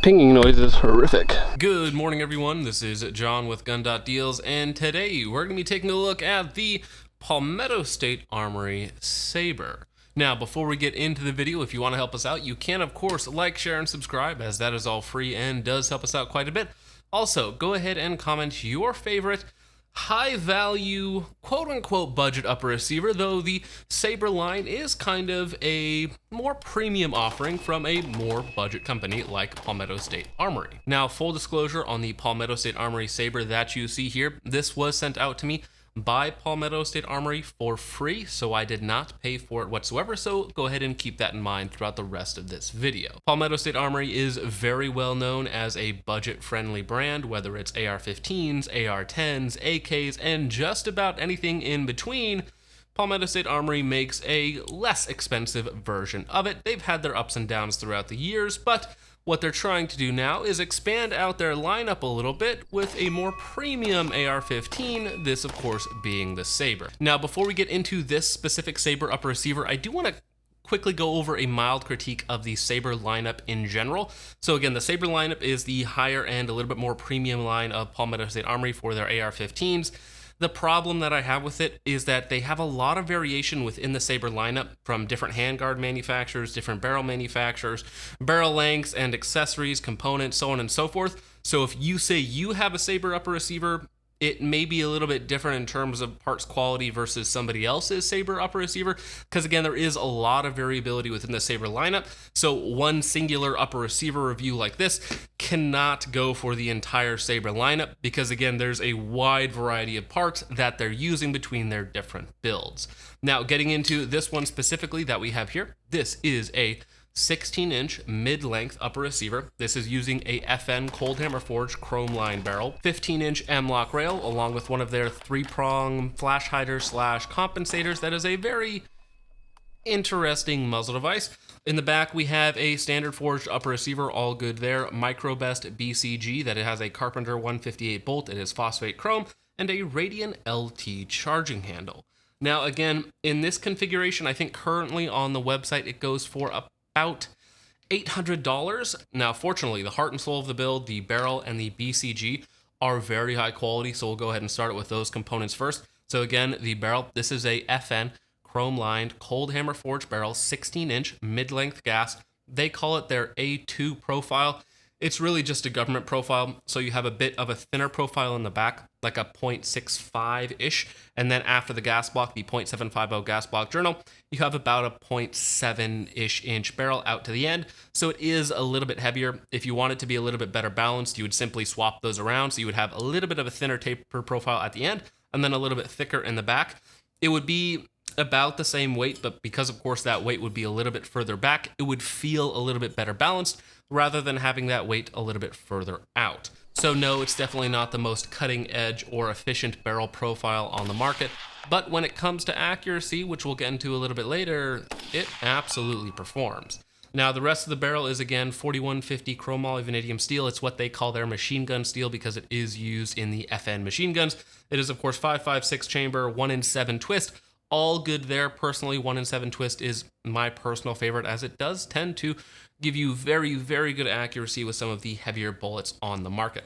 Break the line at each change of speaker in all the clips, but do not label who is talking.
pinging noise is horrific.
Good morning, everyone. This is John with Gun.Deals, and today we're going to be taking a look at the Palmetto State Armory Sabre. Now, before we get into the video, if you want to help us out, you can, of course, like, share, and subscribe, as that is all free and does help us out quite a bit. Also, go ahead and comment your favorite high-value, quote-unquote, budget upper receiver, though the Sabre line is kind of a more premium offering from a more budget company like Palmetto State Armory. Now, full disclosure on the Palmetto State Armory Sabre that you see here, this was sent out to me by Palmetto State Armory for free, so I did not pay for it whatsoever, so go ahead and keep that in mind throughout the rest of this video. Palmetto State Armory is very well known as a budget-friendly brand, whether it's AR-15s, AR-10s, AKs, and just about anything in between. Palmetto State Armory makes a less expensive version of it. They've had their ups and downs throughout the years, but what they're trying to do now is expand out their lineup a little bit with a more premium AR-15, this of course being the Sabre. Now, before we get into this specific Sabre upper receiver, I do want to quickly go over a mild critique of the Sabre lineup in general. So again, the Sabre lineup is the higher end, a little bit more premium line of Palmetto State Armory for their AR-15s. The problem that I have with it is that they have a lot of variation within the Sabre lineup from different handguard manufacturers, different barrel manufacturers, barrel lengths and accessories, components, so on and so forth. So if you say you have a Sabre upper receiver, it may be a little bit different in terms of parts quality versus somebody else's Sabre upper receiver, because again, there is a lot of variability within the Sabre lineup. So one singular upper receiver review like this cannot go for the entire Sabre lineup, because again, there's a wide variety of parts that they're using between their different builds. Now, getting into this one specifically that we have here, this is a 16-inch mid-length upper receiver. This is using a FN cold hammer forged chrome line barrel, 15-inch M-lock rail, along with one of their 3-prong flash hider slash compensators. That is a very interesting muzzle device. In the back, we have a standard forged upper receiver, all good there. MicroBest BCG, that it has a Carpenter 158 bolt, it is phosphate chrome, and a Radian LT charging handle. Now, again, in this configuration, I think currently on the website, it goes for about $800. Now, fortunately, the heart and soul of the build, the barrel and the BCG, are very high quality, so we'll go ahead and start it with those components first. So again, the barrel, this is a FN chrome-lined cold hammer forged barrel, 16-inch mid-length gas. They call it their A2 profile. It's really just a government profile, so you have a bit of a thinner profile in the back, like a 0.65-ish, and then after the gas block, the 0.750 gas block journal, you have about a 0.7-ish inch barrel out to the end, so it is a little bit heavier. If you want it to be a little bit better balanced, you would simply swap those around, so you would have a little bit of a thinner taper profile at the end, and then a little bit thicker in the back. It would be about the same weight, but because of course that weight would be a little bit further back, it would feel a little bit better balanced rather than having that weight a little bit further out. So no, it's definitely not the most cutting edge or efficient barrel profile on the market, but when it comes to accuracy, which we'll get into a little bit later, it absolutely performs. Now, the rest of the barrel is, again, 4150 chrome Moly vanadium steel. It's what they call their machine gun steel because it is used in the FN machine guns. It is, of course, 5.56 chamber, 1-in-7 twist. All good there. Personally, 1-in-7 twist is my personal favorite, as it does tend to give you very, very good accuracy with some of the heavier bullets on the market.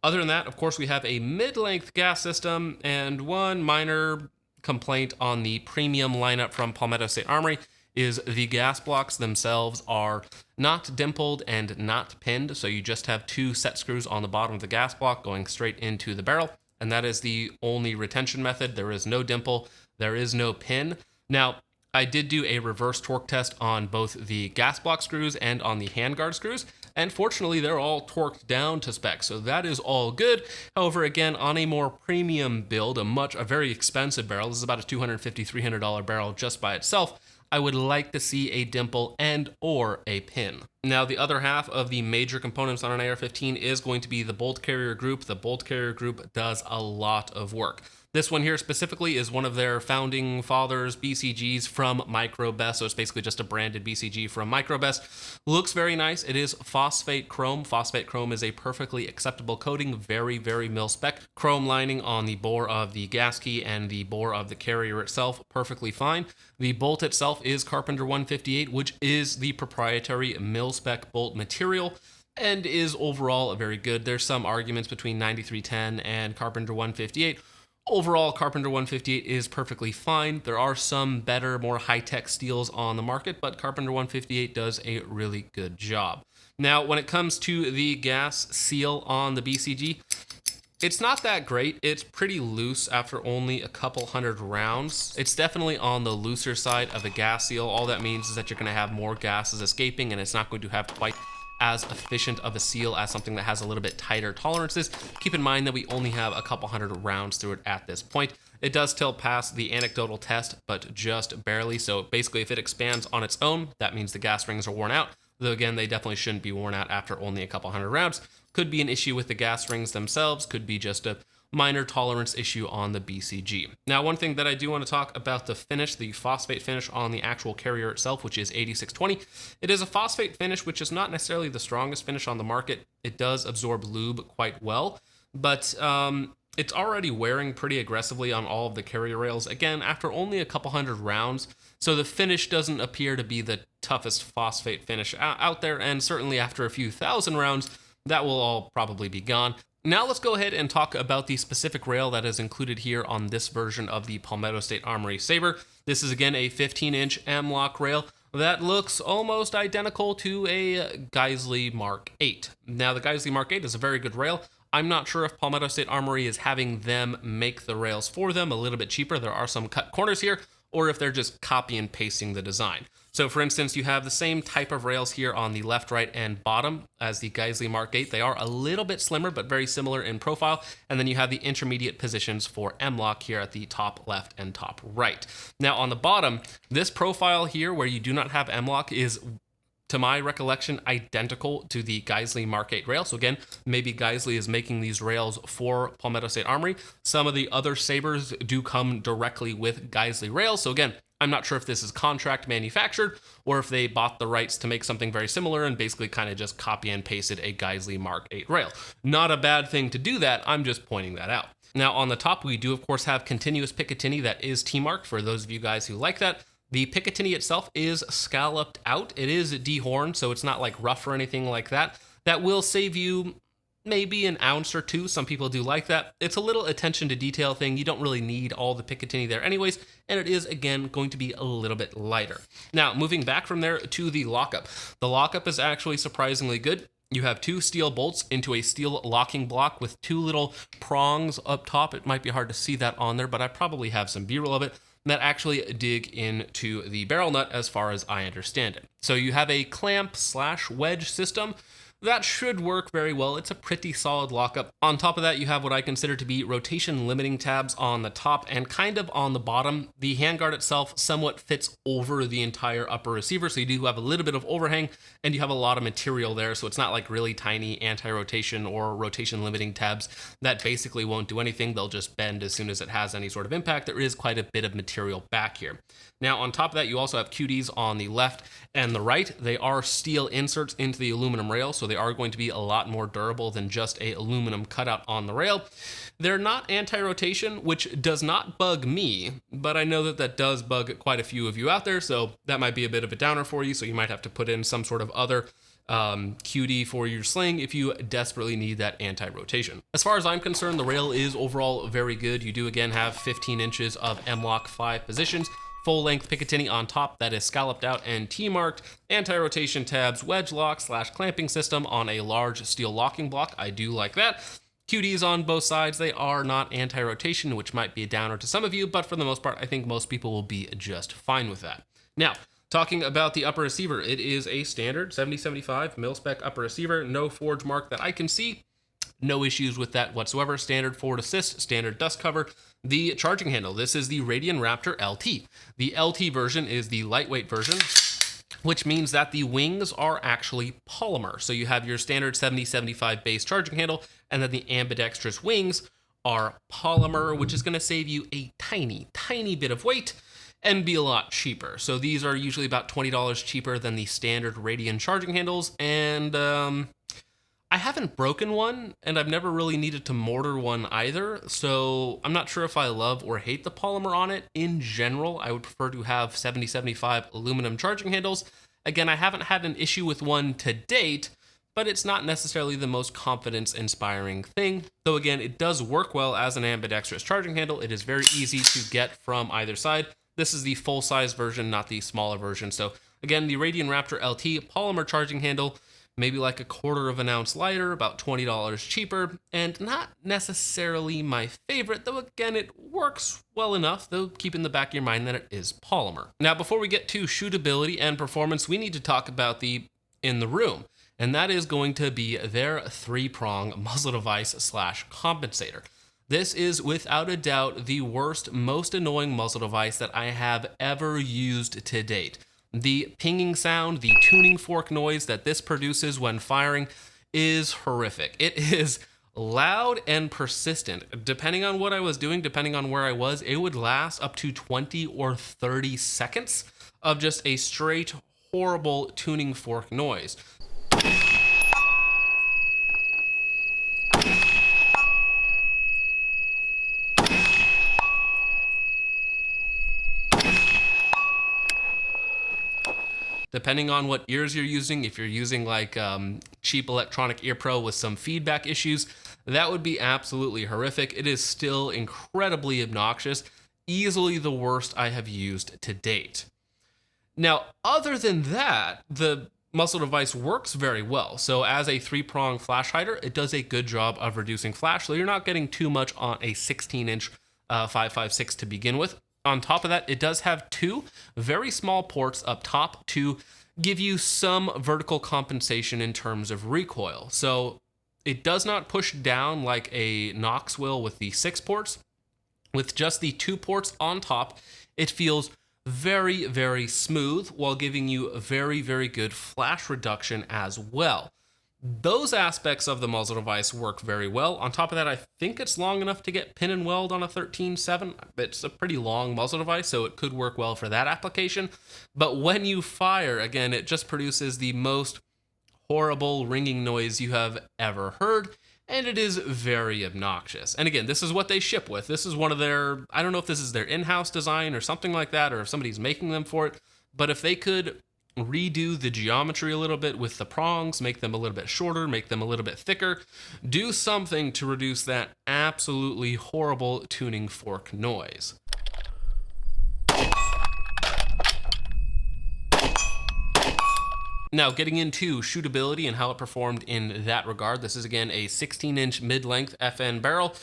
Other than that, of course, we have a mid-length gas system, and one minor complaint on the premium lineup from Palmetto State Armory is the gas blocks themselves are not dimpled and not pinned, so you just have 2 set screws on the bottom of the gas block going straight into the barrel, and that is the only retention method. There is no dimple, there is no pin. Now, I did do a reverse torque test on both the gas block screws and on the handguard screws, and fortunately they're all torqued down to spec, so that is all good. However, again, on a more premium build, a very expensive barrel, this is about a $250, $300 barrel just by itself, I would like to see a dimple and or a pin. Now, the other half of the major components on an AR-15 is going to be the bolt carrier group. The bolt carrier group does a lot of work. This one here specifically is one of their founding fathers BCGs from MicroBest, so it's basically just a branded BCG from MicroBest. Looks very nice. It is phosphate chrome. Phosphate chrome is a perfectly acceptable coating, very, very mil-spec. Chrome lining on the bore of the gas key and the bore of the carrier itself, perfectly fine. The bolt itself is Carpenter 158, which is the proprietary mil-spec bolt material. and is overall very good. There's some arguments between 9310 and Carpenter 158. Overall, Carpenter 158 is perfectly fine. There are some better, more high-tech steels on the market, but Carpenter 158 does a really good job. Now, when it comes to the gas seal on the BCG, it's not that great. It's pretty loose after only a couple hundred rounds. It's definitely on the looser side of a gas seal. All that means is that you're going to have more gases escaping, and it's not going to have quite as efficient of a seal as something that has a little bit tighter tolerances. Keep in mind that we only have a couple hundred rounds through it at this point. It does still pass the anecdotal test, but just barely. So basically, if it expands on its own, that means the gas rings are worn out. Though again, they definitely shouldn't be worn out after only a couple hundred rounds. Could be an issue with the gas rings themselves, could be just a minor tolerance issue on the BCG. Now, one thing that I do want to talk about the finish, the phosphate finish on the actual carrier itself, which is 8620. It is a phosphate finish, which is not necessarily the strongest finish on the market. It does absorb lube quite well, but it's already wearing pretty aggressively on all of the carrier rails, again, after only a couple hundred rounds. So the finish doesn't appear to be the toughest phosphate finish out there, and certainly after a few thousand rounds, that will all probably be gone. Now let's go ahead and talk about the specific rail that is included here on this version of the Palmetto State Armory Sabre. This is again a 15-inch M-LOK rail that looks almost identical to a Geissele Mark 8. Now the Geissele Mark 8 is a very good rail. I'm not sure if Palmetto State Armory is having them make the rails for them a little bit cheaper. There are some cut corners here, or if they're just copy and pasting the design. So for instance, you have the same type of rails here on the left, right, and bottom as the Geissele Mark 8. They are a little bit slimmer, but very similar in profile. And then you have the intermediate positions for M-LOK here at the top left and top right. Now on the bottom, this profile here where you do not have M-LOK is, to my recollection, identical to the Geissele Mark 8 rail. So again, maybe Geissele is making these rails for Palmetto State Armory. Some of the other Sabres do come directly with Geissele rails. So again, I'm not sure if this is contract manufactured or if they bought the rights to make something very similar and basically kind of just copy and pasted a Geissele Mark 8 rail. Not a bad thing to do that. I'm just pointing that out. Now on the top, we do of course have continuous Picatinny that is T-marked for those of you guys who like that. The Picatinny itself is scalloped out. It is dehorned, so it's not like rough or anything like that. That will save you maybe an ounce or two. Some people do like that. It's a little attention to detail thing. You don't really need all the Picatinny there anyways, and it is, again, going to be a little bit lighter. Now, moving back from there to the lockup. The lockup is actually surprisingly good. You have two steel bolts into a steel locking block with two little prongs up top. It might be hard to see that on there, but I probably have some B-roll of it that actually dig into the barrel nut as far as I understand it. So you have a clamp / wedge system. That should work very well. It's a pretty solid lockup. On top of that, you have what I consider to be rotation limiting tabs on the top and kind of on the bottom. The handguard itself somewhat fits over the entire upper receiver, so you do have a little bit of overhang and you have a lot of material there, so it's not like really tiny anti-rotation or rotation limiting tabs that basically won't do anything. They'll just bend as soon as it has any sort of impact. There is quite a bit of material back here. Now, on top of that, you also have QDs on the left and the right. They are steel inserts into the aluminum rail, so they are going to be a lot more durable than just a aluminum cutout on the rail. They're not anti-rotation, which does not bug me, but I know that that does bug quite a few of you out there, so that might be a bit of a downer for you, so you might have to put in some sort of other QD for your sling if you desperately need that anti-rotation. As far as I'm concerned, the rail is overall very good. You do again have 15 inches of M-LOK 5 positions, full-length Picatinny on top that is scalloped out and T-marked, anti-rotation tabs, wedge lock / clamping system on a large steel locking block. I do like that. QDs on both sides. They are not anti-rotation, which might be a downer to some of you, but for the most part, I think most people will be just fine with that. Now, talking about the upper receiver, it is a standard 70-75 mil-spec upper receiver, no forge mark that I can see. No issues with that whatsoever. Standard forward assist, standard dust cover. The charging handle, this is the Radian Raptor LT. The LT version is the lightweight version, which means that the wings are actually polymer. So you have your standard 70-75 base charging handle, and then the ambidextrous wings are polymer, which is going to save you a tiny, tiny bit of weight and be a lot cheaper. So these are usually about $20 cheaper than the standard Radian charging handles, and I haven't broken one, and I've never really needed to mortar one either, so I'm not sure if I love or hate the polymer on it. In general, I would prefer to have 70-75 aluminum charging handles. Again, I haven't had an issue with one to date, but it's not necessarily the most confidence-inspiring thing. Though again, it does work well as an ambidextrous charging handle. It is very easy to get from either side. This is the full-size version, not the smaller version. So again, the Radian Raptor LT polymer charging handle, maybe like a quarter of an ounce lighter, about $20 cheaper, and not necessarily my favorite, though again, it works well enough, though keep in the back of your mind that it is polymer. Now, before we get to shootability and performance, we need to talk about the in the room, and that is going to be their 3-prong muzzle device / compensator. This is without a doubt the worst, most annoying muzzle device that I have ever used to date. The pinging sound, the tuning fork noise that this produces when firing is horrific. It is loud and persistent. Depending on what I was doing, depending on where I was, it would last up to 20 or 30 seconds of just a straight, horrible tuning fork noise. Depending on what ears you're using, if you're using like cheap electronic ear pro with some feedback issues, that would be absolutely horrific. It is still incredibly obnoxious, easily the worst I have used to date. Now, other than that, the muzzle device works very well. So as a 3-prong flash hider, it does a good job of reducing flash, so you're not getting too much on a 16-inch 5.56 to begin with. On top of that, it does have 2 very small ports up top to give you some vertical compensation in terms of recoil. So it does not push down like a Nox will with the 6 ports. With just the 2 ports on top, it feels very, very smooth while giving you a very, very good flash reduction as well. Those aspects of the muzzle device work very well. On top of that, I think it's long enough to get pin and weld on a 13.7. It's a pretty long muzzle device, so it could work well for that application. But when you fire, again, it just produces the most horrible ringing noise you have ever heard, and it is very obnoxious. And again, this is what they ship with. This is one of their, I don't know if this is their in-house design or something like that, or if somebody's making them for it, but if they could redo the geometry a little bit with the prongs, make them a little bit shorter, make them a little bit thicker, do something to reduce that absolutely horrible tuning fork noise. Now, getting into shootability and how it performed in that regard, this is again a 16-inch mid-length FN barrel.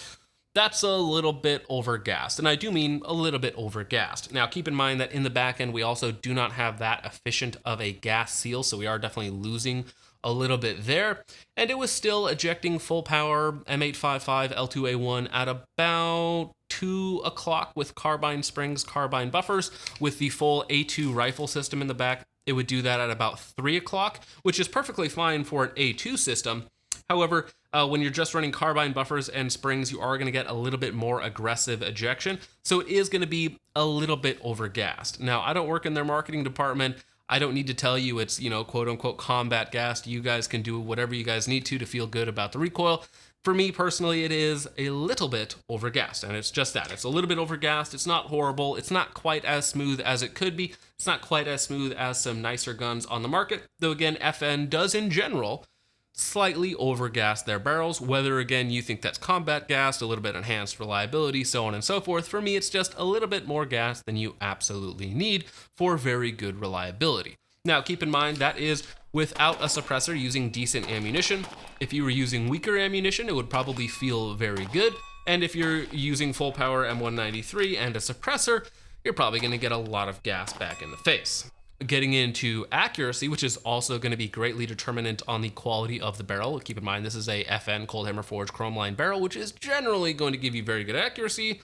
That's a little bit overgassed, and I do mean a little bit overgassed. Now, keep in mind that in the back end, we also do not have that efficient of a gas seal, so we are definitely losing a little bit there. And it was still ejecting full power M855 L2A1 at about 2 o'clock with carbine springs, carbine buffers. With the full A2 rifle system in the back, it would do that at about 3 o'clock, which is perfectly fine for an A2 system. However, when you're just running carbine buffers and springs, you are going to get a little bit more aggressive ejection. So it is going to be a little bit overgassed. Now, I don't work in their marketing department. I don't need to tell you it's, quote unquote combat gassed. You guys can do whatever you guys need to feel good about the recoil. For me personally, it is a little bit overgassed, and it's just that. It's a little bit overgassed. It's not horrible. It's not quite as smooth as it could be. It's not quite as smooth as some nicer guns on the market. Though again, FN does in general slightly overgas their barrels, whether again you think that's combat gassed, a little bit enhanced reliability, so on and so forth. For me, it's just a little bit more gas than you absolutely need for very good reliability. Now, keep in mind that is without a suppressor using decent ammunition. If you were using weaker ammunition, it would probably feel very good. And if you're using full power M193 and a suppressor, you're probably going to get a lot of gas back in the face. Getting into accuracy, which is also going to be greatly determinant on the quality of the barrel. Keep in mind, this is a FN Cold Hammer Forged Chrome Line barrel, which is generally going to give you very good accuracy.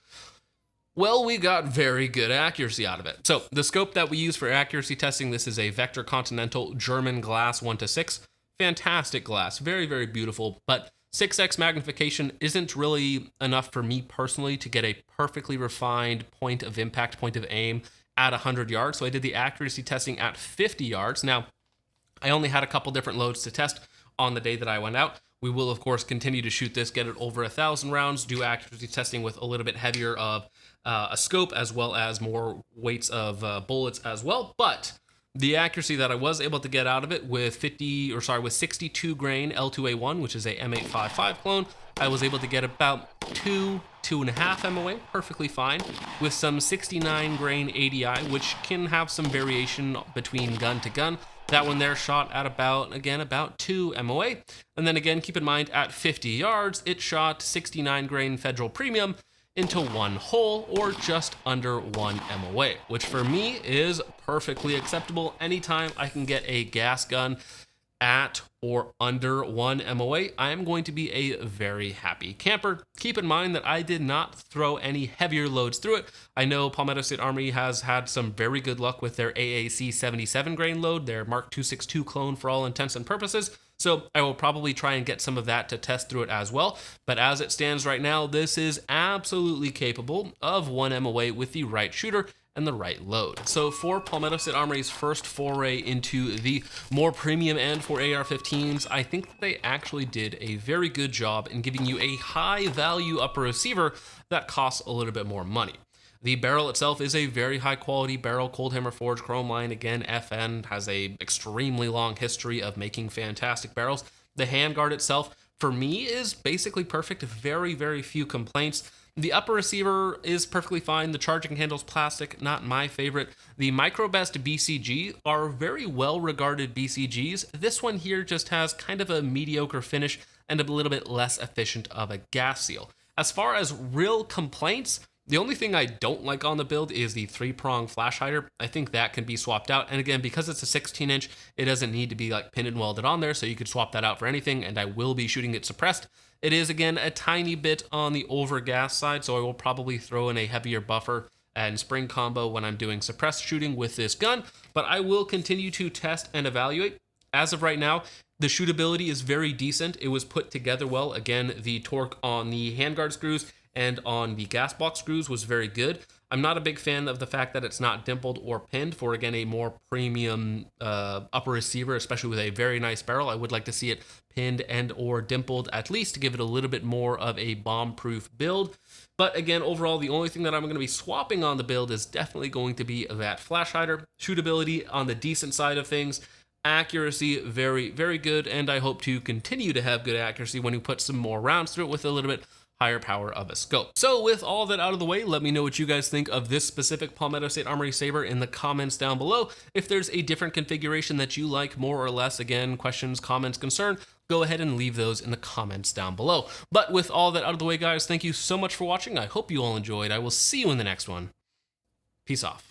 Well, we got very good accuracy out of it. So the scope that we use for accuracy testing, this is a Vector Continental German glass 1:6. Fantastic glass, very, very beautiful, but 6x magnification isn't really enough for me personally to get a perfectly refined point of impact, point of aim at 100 yards. So I did the accuracy testing at 50 yards. Now, I only had a couple different loads to test on the day that I went out. We will, of course, continue to shoot this, get it over 1,000 rounds, do accuracy testing with a little bit heavier of a scope, as well as more weights of bullets as well. But The accuracy that I was able to get out of it with 62 grain L2A1, which is a M855 clone, I was able to get about 2.5 MOA, perfectly fine, with some 69 grain ADI, which can have some variation between gun to gun. That one there shot at about 2 MOA. And then again, keep in mind, at 50 yards, it shot 69 grain Federal Premium into one hole, or just under 1 MOA, which for me is perfectly acceptable. Anytime I can get a gas gun at or under 1 MOA, I am going to be a very happy camper. Keep in mind that I did not throw any heavier loads through it. I know Palmetto State Armory has had some very good luck with their AAC 77 grain load, their Mark 262 clone for all intents and purposes. So I will probably try and get some of that to test through it as well. But as it stands right now, this is absolutely capable of 1 MOA with the right shooter and the right load. So for Palmetto State Armory's first foray into the more premium end for AR-15s, I think that they actually did a very good job in giving you a high value upper receiver that costs a little bit more money. The barrel itself is a very high quality barrel, cold hammer forged chrome line. Again, FN has a extremely long history of making fantastic barrels. The handguard itself, for me, is basically perfect. Very, very few complaints. The upper receiver is perfectly fine. The charging handle's plastic, not my favorite. The MicroBest BCG are very well regarded BCGs. This one here just has kind of a mediocre finish and a little bit less efficient of a gas seal. As far as real complaints, the only thing I don't like on the build is the 3-prong flash hider. I think that can be swapped out. And again, because it's a 16-inch, it doesn't need to be like pinned and welded on there, so you could swap that out for anything, and I will be shooting it suppressed. It is, again, a tiny bit on the over gas side, so I will probably throw in a heavier buffer and spring combo when I'm doing suppressed shooting with this gun, but I will continue to test and evaluate. As of right now, the shootability is very decent. It was put together well. Again, the torque on the handguard screws and on the gas box screws was very good. I'm not a big fan of the fact that it's not dimpled or pinned for, again, a more premium upper receiver, especially with a very nice barrel. I would like to see it pinned and or dimpled, at least to give it a little bit more of a bomb-proof build. But again, overall, the only thing that I'm going to be swapping on the build is definitely going to be that flash hider. Shootability on the decent side of things. Accuracy, very, very good, and I hope to continue to have good accuracy when we put some more rounds through it with a little bit higher power of a scope. So with all that out of the way, let me know what you guys think of this specific Palmetto State Armory Sabre in the comments down below. If there's a different configuration that you like more or less, again, questions, comments, concern, go ahead and leave those in the comments down below. But with all that out of the way, guys, thank you so much for watching. I hope you all enjoyed. I will see you in the next one. Peace off.